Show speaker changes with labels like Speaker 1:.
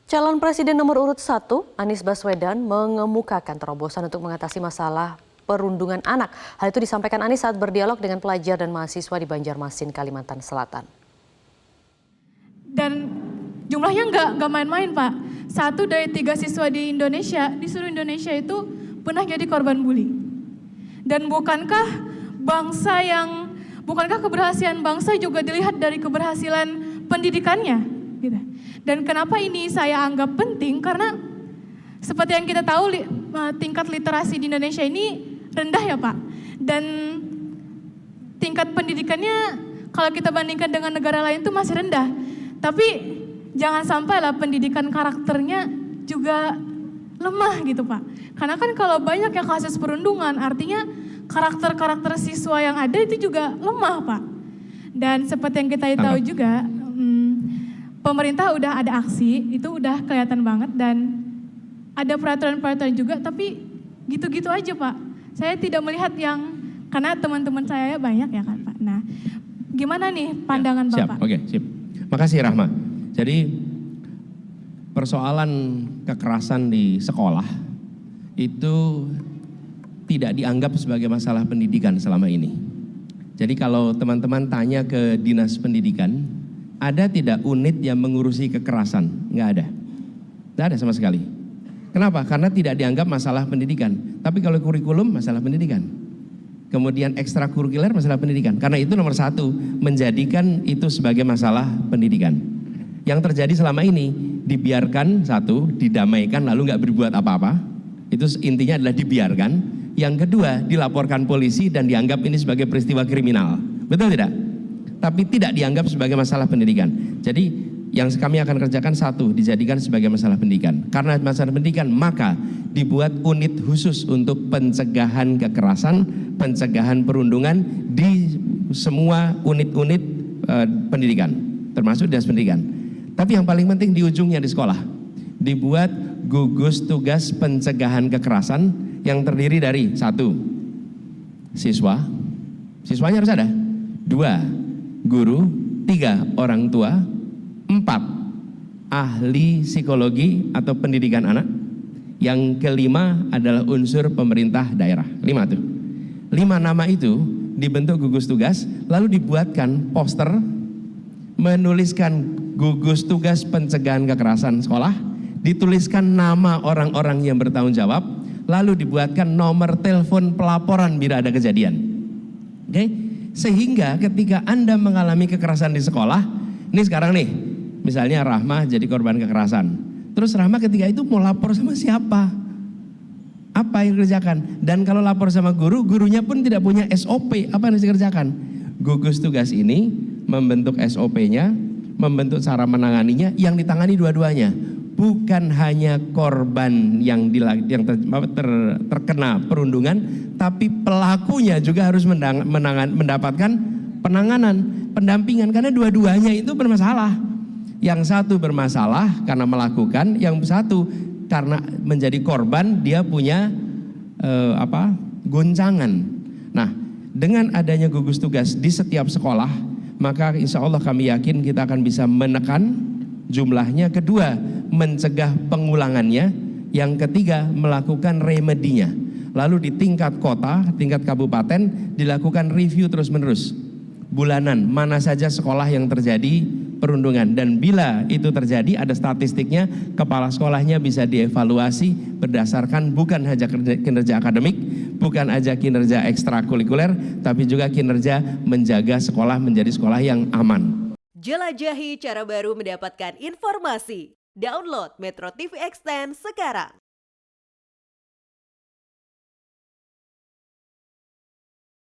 Speaker 1: Calon Presiden nomor urut 1, Anies Baswedan, mengemukakan terobosan untuk mengatasi masalah perundungan anak. Hal itu disampaikan Anies saat berdialog dengan pelajar dan mahasiswa di Banjarmasin, Kalimantan Selatan.
Speaker 2: Dan jumlahnya nggak main-main, Pak. 1 dari 3 siswa di Indonesia, di seluruh Indonesia itu pernah jadi korban bully. Dan bukankah keberhasilan bangsa juga dilihat dari keberhasilan pendidikannya? Gitu. Dan kenapa ini saya anggap penting? Karena seperti yang kita tahu, tingkat literasi di Indonesia ini rendah ya Pak. Dan tingkat pendidikannya kalau kita bandingkan dengan negara lain itu masih rendah. Tapi jangan sampailah pendidikan karakternya juga lemah gitu Pak. Karena kan kalau banyak yang kasus perundungan, artinya karakter-karakter siswa yang ada itu juga lemah Pak. Dan seperti yang kita tahu juga, pemerintah udah ada aksi, itu udah kelihatan banget, dan ada peraturan-peraturan juga, tapi gitu-gitu aja Pak. Saya tidak melihat yang, karena teman-teman saya banyak ya kan Pak. Nah, gimana nih pandangan Bapak?
Speaker 3: Siap, oke, sip. Makasih Rahma. Jadi persoalan kekerasan di sekolah itu tidak dianggap sebagai masalah pendidikan selama ini. Jadi kalau teman-teman tanya ke Dinas Pendidikan, ada tidak unit yang mengurusi kekerasan? Nggak ada. Nggak ada sama sekali. Kenapa? Karena tidak dianggap masalah pendidikan. Tapi kalau kurikulum, masalah pendidikan. Kemudian ekstrakurikuler, masalah pendidikan. Karena itu nomor 1, menjadikan itu sebagai masalah pendidikan. Yang terjadi selama ini, dibiarkan, 1, didamaikan lalu nggak berbuat apa-apa. Itu intinya adalah dibiarkan. Yang kedua, dilaporkan polisi dan dianggap ini sebagai peristiwa kriminal. Betul tidak? Tapi tidak dianggap sebagai masalah pendidikan. Jadi yang kami akan kerjakan 1, dijadikan sebagai masalah pendidikan. Karena masalah pendidikan, maka dibuat unit khusus untuk pencegahan kekerasan, pencegahan perundungan di semua unit-unit pendidikan, termasuk dinas pendidikan. Tapi yang paling penting di ujungnya di sekolah, dibuat gugus tugas pencegahan kekerasan yang terdiri dari 1, siswanya harus ada, 2, guru, 3, orang tua, 4, ahli psikologi atau pendidikan anak, yang kelima adalah unsur pemerintah daerah. 5 tuh. 5 nama itu dibentuk gugus tugas, lalu dibuatkan poster menuliskan gugus tugas pencegahan kekerasan sekolah, dituliskan nama orang-orang yang bertanggung jawab, lalu dibuatkan nomor telepon pelaporan bila ada kejadian. Oke? Sehingga ketika Anda mengalami kekerasan di sekolah, ini sekarang nih, misalnya Rahma jadi korban kekerasan. Terus Rahma ketika itu mau lapor sama siapa? Apa yang dikerjakan? Dan kalau lapor sama guru, gurunya pun tidak punya SOP, apa yang harus dikerjakan? Gugus tugas ini membentuk SOP-nya, membentuk cara menanganinya, yang ditangani dua-duanya. Bukan hanya korban yang terkena perundungan, tapi pelakunya juga harus mendapatkan penanganan, pendampingan, karena dua-duanya itu bermasalah. Yang 1 bermasalah karena melakukan, yang 1 karena menjadi korban, dia punya goncangan. Nah, dengan adanya gugus tugas di setiap sekolah, maka insya Allah kami yakin kita akan bisa menekan jumlahnya. Kedua, mencegah pengulangannya. Yang ketiga, melakukan remedinya. Lalu di tingkat kota, tingkat kabupaten dilakukan review terus-menerus. Bulanan, mana saja sekolah yang terjadi perundungan. Dan bila itu terjadi, ada statistiknya, kepala sekolahnya bisa dievaluasi berdasarkan bukan hanya kinerja akademik, bukan aja kinerja ekstrakurikuler, tapi juga kinerja menjaga sekolah menjadi sekolah yang aman.
Speaker 4: Jelajahi cara baru mendapatkan informasi. Download Metro TV Extend sekarang.